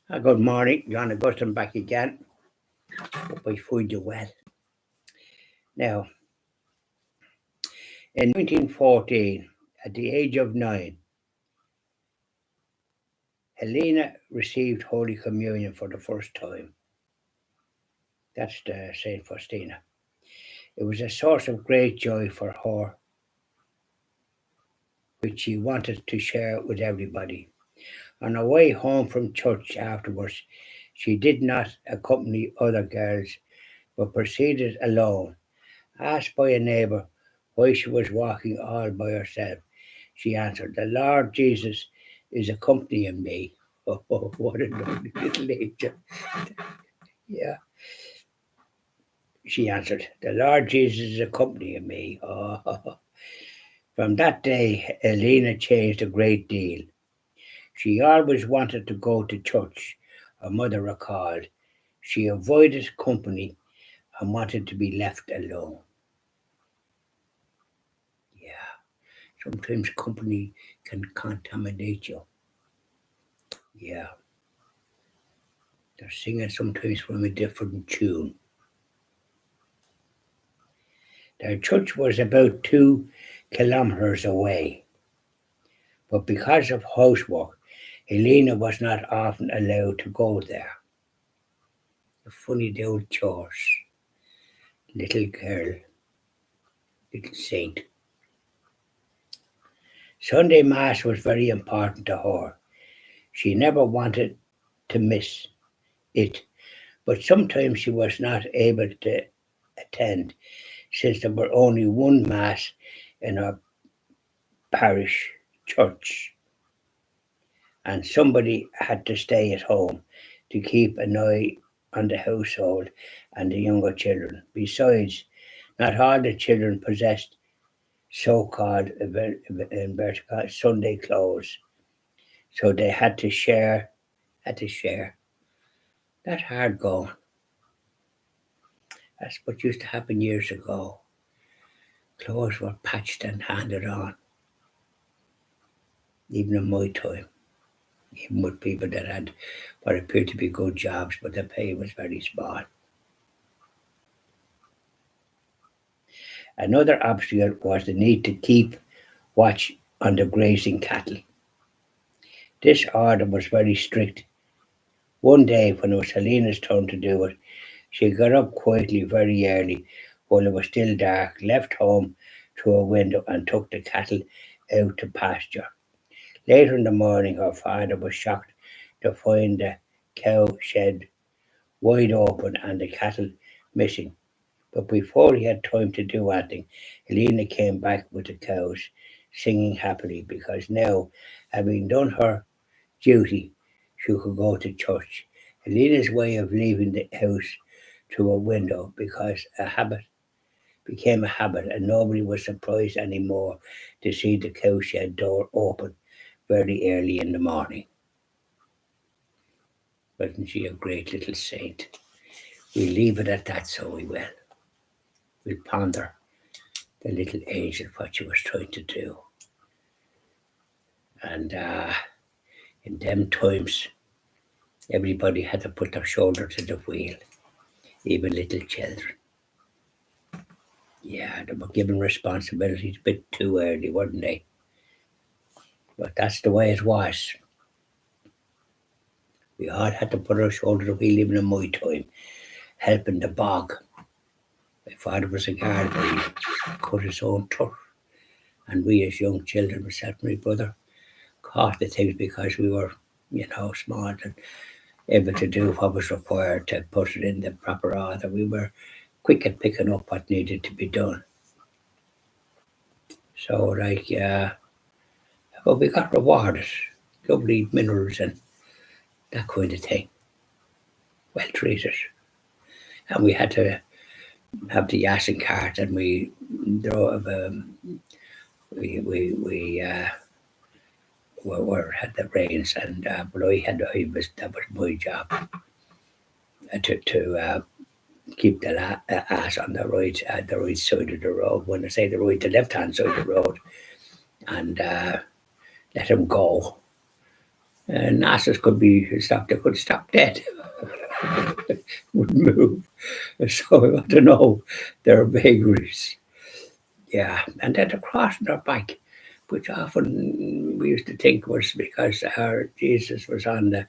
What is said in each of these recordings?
Good morning, John Augustine back again. Hope I find you well. Now, in 1914, at the age of 9, Helena received Holy Communion for the first time. That's the Saint Faustina. It was a source of great joy for her, which she wanted to share with everybody. On her way home from church afterwards, she did not accompany other girls, but proceeded alone. Asked by a neighbour why she was walking all by herself, she answered, "The Lord Jesus is accompanying me." Oh, what a lovely little angel. Yeah, she answered, "The Lord Jesus is accompanying me." Oh. From that day, Elena changed a great deal. She always wanted to go to church, her mother recalled. She avoided company and wanted to be left alone. Yeah, sometimes company can contaminate you. Yeah, they're singing sometimes from a different tune. Their church was about 2 kilometers away, but because of housework, Helena was not often allowed to go there. A funny the old chores. Little girl, little saint. Sunday Mass was very important to her. She never wanted to miss it, but sometimes she was not able to attend since there were only one Mass in her parish church, and somebody had to stay at home to keep an eye on the household and the younger children. Besides, not all the children possessed so-called Sunday clothes, so they had to share. That hard going. That's what used to happen years ago. Clothes were patched and handed on, even in my time. Even with people that had what appeared to be good jobs, but the pay was very small. Another obstacle was the need to keep watch on the grazing cattle. This order was very strict. One day, when it was Helena's turn to do it, she got up quietly very early while it was still dark, left home through a window, and took the cattle out to pasture. Later in the morning, her father was shocked to find the cow shed wide open and the cattle missing. But before he had time to do anything, Helena came back with the cows, singing happily because now, having done her duty, she could go to church. Helena's way of leaving the house through a window became a habit, and nobody was surprised anymore to see the cowshed door open very early in the morning. Wasn't she a great little saint? We leave it at that, so we will. We'll ponder the little angel, what she was trying to do. And in them times, everybody had to put their shoulder to the wheel, even little children. Yeah, they were given responsibilities a bit too early, weren't they? But that's the way it was. We all had to put our shoulder to the wheel, even in my time, helping the bog. My father was a gardener, he cut his own turf. And we as young children, myself and my brother, caught the things because we were, small and able to do what was required to put it in the proper order. We were quick at picking up what needed to be done. So, but we got rewarded, lovely minerals and that kind of thing, well treated. And we had to have the yassing cart, and we drove. We had the reins, and but that was my job to keep the ass on the right side of the road. When I say the right, the left hand side of the road, and let him go. NASA's could be stopped. They could stop dead. Wouldn't move. So I don't know. There are vagaries. Yeah, and then the cross on their back, which often we used to think was because our Jesus was on the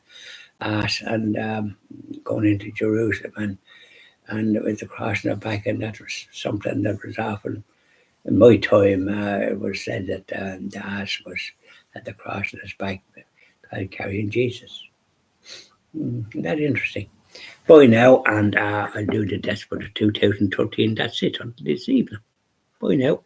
ass and going into Jerusalem, and with the cross on their back, and that was something that was often in my time. It was said that the ass was at the cross on his back, carrying Jesus. That interesting. Bye now, and I'll do the death for the 2013. That's it until this evening. Bye now.